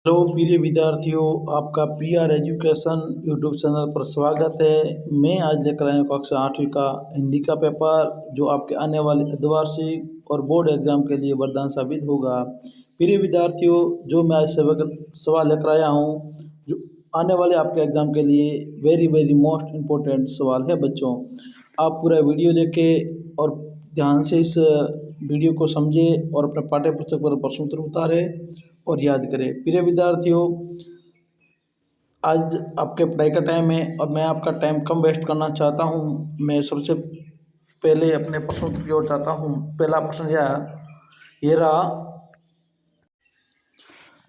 Hello प्रिय विद्यार्थियों, आपका पीआर एजुकेशन यूट्यूब चैनल पर स्वागत है। मैं आज लेकर आया हूँ कक्षा 8वीं का हिंदी का पेपर, जो आपके आने वाले अर्धवार्षिक और बोर्ड एग्जाम के लिए वरदान साबित होगा। प्रिय विद्यार्थियों, जो मैं आज सवाल लेकर आया हूँ, जो आने वाले आपके एग्जाम के लिए वेरी वेरी मोस्ट इम्पोर्टेंट सवाल है। बच्चों, आप पूरा वीडियो देखें और ध्यान से इस वीडियो को समझें और अपने पाठ्य पुस्तक पर प्रश्न उत्तर उतारें और याद करें। प्रिय विद्यार्थियों, आज आपके पढ़ाई का टाइम है और मैं आपका टाइम कम वेस्ट करना चाहता हूँ। मैं सबसे पहले अपने प्रश्न उत्तर की ओर चाहता हूँ। पहला प्रश्न ये रहा,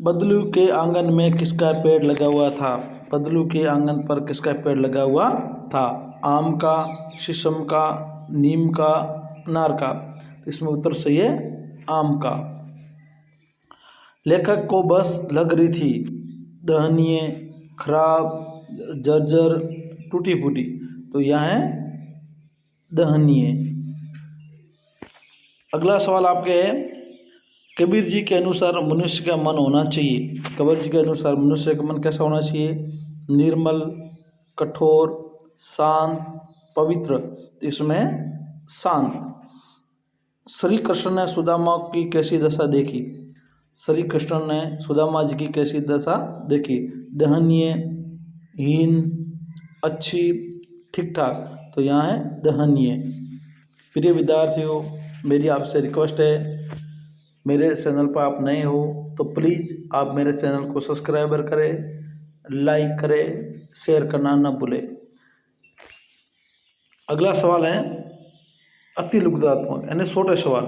बदलू के आंगन में किसका पेड़ लगा हुआ था? बदलू के आंगन पर किसका पेड़ लगा हुआ था? आम का, शीशम का, नीम का, अनार का? तो इसमें उत्तर सही है आम का। लेखक को बस लग रही थी दहनीय, खराब, जर्जर, टूटी फूटी। तो यह है दहनीय। अगला सवाल आपके है, कबीर जी के अनुसार मनुष्य का मन होना चाहिए। कबीर जी के अनुसार मनुष्य का मन कैसा होना चाहिए? निर्मल, कठोर, शांत, पवित्र। तो इसमें शांत। श्री कृष्ण ने सुदामा की कैसी दशा देखी? श्री कृष्ण ने सुदामा जी की कैसी दशा देखी? दहनीय, हीन, अच्छी, ठीक ठाक। तो यहाँ है दहनीय। प्रिय विद्यार्थियों, मेरी आपसे रिक्वेस्ट है, मेरे चैनल पर आप नए हो तो प्लीज़ आप मेरे चैनल को सब्सक्राइबर करें, लाइक करें, शेयर करना न भूलें। अगला सवाल है अति लघुत्तरात्मक यानी छोटे सवाल।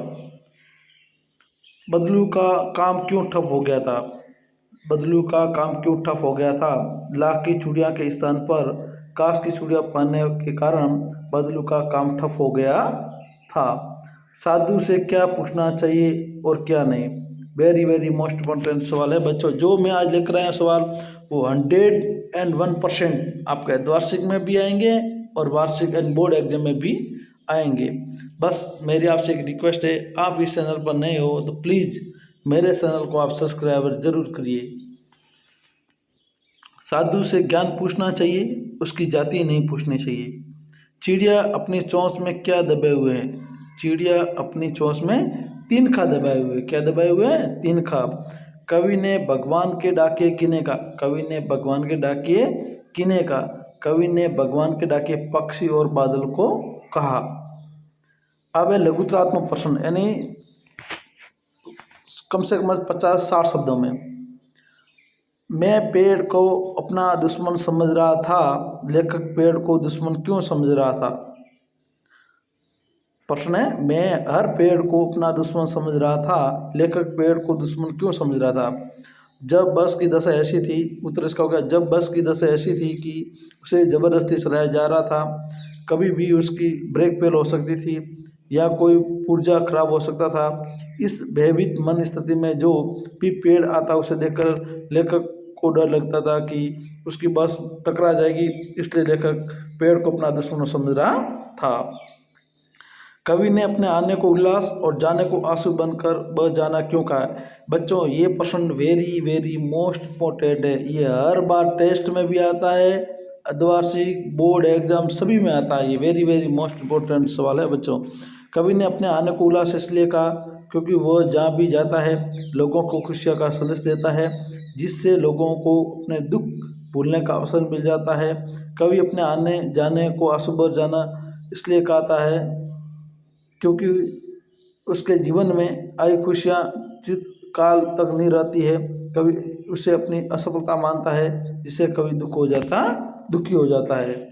बदलू का काम क्यों ठप हो गया था? बदलू का काम क्यों ठप हो गया था? लाख की चूड़ियाँ के स्थान पर कांच की चूड़ियाँ पहनने के कारण बदलू का काम ठप हो गया था। साधु से क्या पूछना चाहिए और क्या नहीं? वेरी वेरी मोस्ट इम्पोर्टेंट सवाल है बच्चों। जो मैं आज लेकर आया सवाल वो 101% आपके वार्षिक में भी आएंगे और वार्षिक एंड बोर्ड एग्जाम में भी आएंगे। बस मेरी आपसे एक रिक्वेस्ट है, आप इस चैनल पर नए हो तो प्लीज़ मेरे चैनल को आप सब्सक्राइबर जरूर करिए। साधु से ज्ञान पूछना चाहिए, उसकी जाति नहीं पूछनी चाहिए। चिड़िया अपनी चोंच में क्या दबाए हुए हैं? चिड़िया अपनी चोंच में तिनका दबाए हुए। क्या दबाए हुए हैं? तिनका। कवि ने भगवान के डाकिए किने का? कवि ने भगवान के डाकिए किने का? कवि ने भगवान के डाकिए पक्षी और बादल को कहा। अब है लघुत्तरात्मक प्रश्न, यानी कम से कम 50-60 शब्दों में। मैं पेड़ को अपना दुश्मन समझ रहा था, लेखक पेड़ को दुश्मन क्यों समझ रहा था? प्रश्न है, मैं हर पेड़ को अपना दुश्मन समझ रहा था, लेखक पेड़ को दुश्मन क्यों समझ रहा था? जब बस की दशा ऐसी थी, उत्तर इसका होगा जब बस की दशा ऐसी थी कि उसे ज़बरदस्ती चलाया जा रहा था, कभी भी उसकी ब्रेक फेल हो सकती थी या कोई पुर्जा खराब हो सकता था। इस भयभीत मन स्थिति में जो भी पेड़ आता उसे देखकर लेखक को डर लगता था कि उसकी बस टकरा जाएगी, इसलिए लेखक पेड़ को अपना दुश्मन समझ रहा था। कवि ने अपने आने को उल्लास और जाने को आंसू बनकर बह जाना क्यों कहा? बच्चों, ये प्रश्न वेरी वेरी मोस्ट इम्पोर्टेंट है। ये हर बार टेस्ट में भी आता है, अर्धवार्षिक, बोर्ड एग्जाम सभी में आता है। ये वेरी वेरी मोस्ट इम्पोर्टेंट सवाल है बच्चों। कवि ने अपने आने को उल्लास इसलिए कहा क्योंकि वह जहाँ भी जाता है लोगों को खुशियाँ का संदेश देता है, जिससे लोगों को अपने दुख भूलने का अवसर मिल जाता है। कवि अपने आने जाने को आंसू बह जाना इसलिए कहता है क्योंकि उसके जीवन में आई खुशियाँ चिरकाल तक नहीं रहती है। कभी उसे अपनी असफलता मानता है, जिससे कभी दुखी हो जाता है।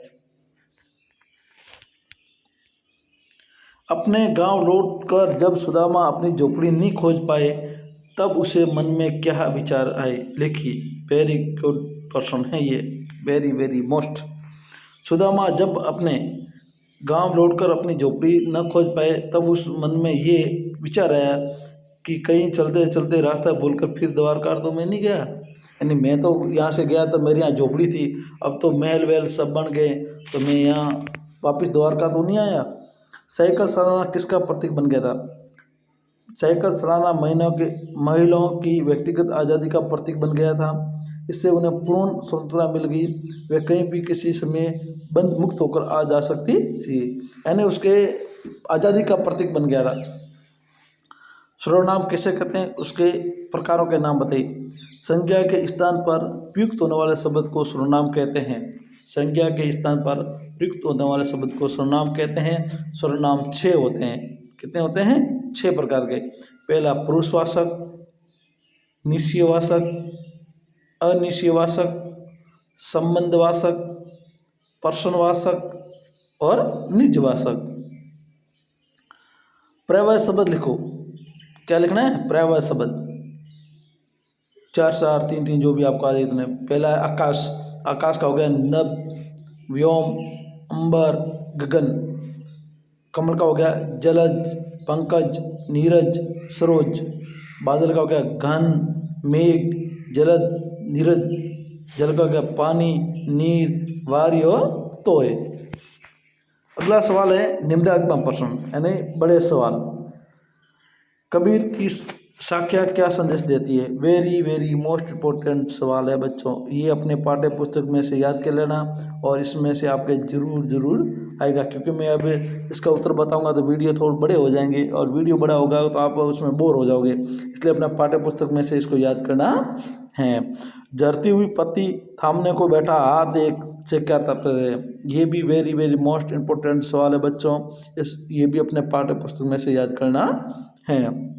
अपने गांव लौटकर जब सुदामा अपनी झोपड़ी नहीं खोज पाए, तब उसे मन में क्या विचार आए? लिखिए। वेरी गुड क्वेश्चन है ये, वेरी वेरी मोस्ट। सुदामा जब अपने गांव लौटकर अपनी झोपड़ी न खोज पाए, तब उस मन में ये विचार आया कि कहीं चलते चलते रास्ता भूलकर फिर द्वारका तो मैं नहीं गया। यानी मैं तो यहाँ से गया तो मेरे यहाँ झोपड़ी थी, अब तो महल वहल सब बन गए, तो मैं यहाँ वापस द्वारका तो नहीं आया। साइकिल चलाना किसका प्रतीक बन गया था? साइकिल चलाना महिलाओं की व्यक्तिगत आज़ादी का प्रतीक बन गया था। इससे उन्हें पूर्ण स्वतंत्रता मिल गई। वे कहीं भी किसी समय बंद मुक्त होकर आ जा सकती थी, यानी उसके आज़ादी का प्रतीक बन गया था। सर्वनाम किसे कहते हैं, उसके प्रकारों के नाम बताइए। संज्ञा के स्थान पर प्रयुक्त होने वाले शब्द को सर्वनाम कहते हैं। संज्ञा के स्थान पर प्रयुक्त होने वाले शब्द को सर्वनाम कहते हैं। सर्वनाम 6 होते हैं। कितने होते हैं? 6 प्रकार के। पहला पुरुषवाचक, निश्चयवाचक, अनिश्चयवाचक, संबंधवाचक, प्रश्नवाचक और निजवाचक। पर्यायवाची शब्द लिखो। क्या लिखना है? पर्यायवाची शब्द 4 4 3 3 जो भी आपको आ जाए इतने। पहला है आकाश। आकाश का हो गया नभ, व्योम, अंबर, गगन। कमल का हो गया जलज, पंकज, नीरज, सरोज। बादल का हो गया घन, मेघ, जलद, नीरज। जल का हो गया पानी, नीर, वारी और तोय। अगला सवाल है निम्नात्मक प्रश्न, यानी बड़े सवाल। कबीर की साख्या क्या संदेश देती है? वेरी वेरी मोस्ट इम्पोर्टेंट सवाल है बच्चों। ये अपने पाठ्य पुस्तक में से याद कर लेना और इसमें से आपके जरूर आएगा, क्योंकि मैं अब इसका उत्तर बताऊंगा तो वीडियो थोड़े बड़े हो जाएंगे और वीडियो बड़ा होगा तो आप उसमें बोर हो जाओगे। इसलिए अपना पाठ्य पुस्तक में से इसको याद करना है। झरती हुई पत्ती थामने को बैठा हाथ एक से क्या तात्पर्य है? ये भी वेरी वेरी मोस्ट इम्पोर्टेंट सवाल है बच्चों। ये भी अपने पाठ्य पुस्तक में से याद करना है।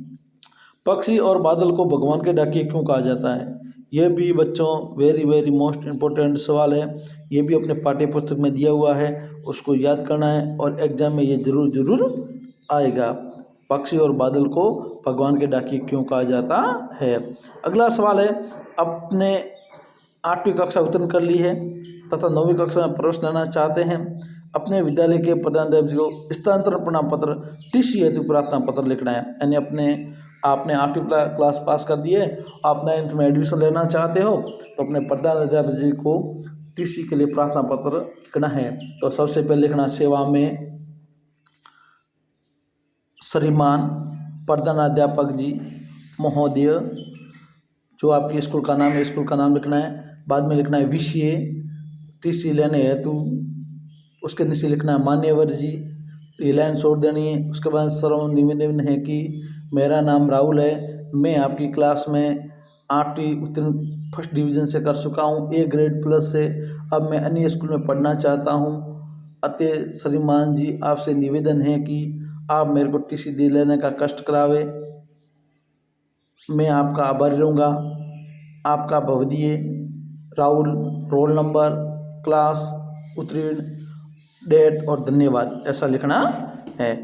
पक्षी और बादल को भगवान के डाकिए क्यों कहा जाता है? यह भी बच्चों वेरी वेरी मोस्ट इम्पोर्टेंट सवाल है। ये भी अपने पाठ्य पुस्तक में दिया हुआ है, उसको याद करना है और एग्जाम में ये जरूर आएगा। पक्षी और बादल को भगवान के डाकिए क्यों कहा जाता है? अगला सवाल है, अपने 8वीं कक्षा उत्तीर्ण कर ली है तथा 9वीं कक्षा में प्रवेश लेना चाहते हैं। अपने विद्यालय के प्रधानाध्यापक को स्थानांतरण प्रमाण पत्र टीसी हेतु प्रार्थना पत्र लिखना है। यानी आपने 8वीं क्लास पास कर दी है, आप 9th में एडमिशन लेना चाहते हो तो अपने प्रधानाध्यापक जी को टीसी के लिए प्रार्थना पत्र लिखना है। तो सबसे पहले लिखना सेवा में श्रीमान प्रधानाध्यापक जी महोदय, जो आपके स्कूल का नाम है स्कूल का नाम लिखना है। बाद में लिखना है विषय टीसी लेने हेतु, उसके नीचे लिखना है मान्यवर जी, ये लाइन छोड़ देनी है। उसके बाद सर्व निवेदन है कि मेरा नाम राहुल है, मैं आपकी क्लास में 8वीं उत्तीर्ण फर्स्ट डिवीज़न से कर चुका हूँ, A ग्रेड प्लस से। अब मैं अन्य स्कूल में पढ़ना चाहता हूँ। अतः श्रीमान जी आपसे निवेदन है कि आप मेरे को टीसी दे लेने का कष्ट करावे। मैं आपका आभारी रहूँगा। आपका भवदीय राहुल, रोल नंबर, क्लास, उत्तीर्ण, डेट और धन्यवाद, ऐसा लिखना है।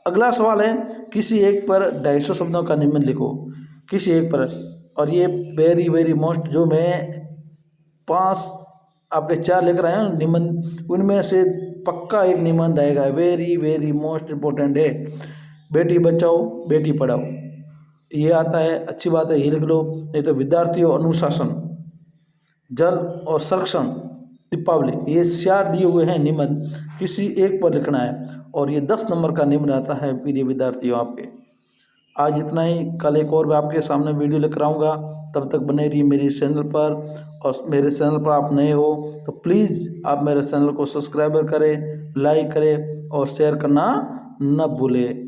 अगला सवाल है, किसी एक पर 250 शब्दों का निबंध लिखो। किसी एक पर, और ये वेरी वेरी मोस्ट, जो मैं 5 आपके 4 लेकर आया हूँ निबंध, उनमें से पक्का एक निबंध आएगा। वेरी वेरी मोस्ट इम्पोर्टेंट है। बेटी बचाओ बेटी पढ़ाओ, ये आता है, अच्छी बात है, ये लिख लो। नहीं तो विद्यार्थियों अनुशासन, जल और संरक्षण, दीपावली, ये 4 दिए हुए हैं निबंध, किसी एक पर लिखना है और ये 10 नंबर का निबंध आता है प्रिय विद्यार्थियों आपके। आज इतना ही, कल एक और मैं आपके सामने वीडियो लेकर आऊँगा। तब तक बने रहिए मेरे चैनल पर, और मेरे चैनल पर आप नए हो तो प्लीज़ आप मेरे चैनल को सब्सक्राइब करें, लाइक करें और शेयर करना न भूलें।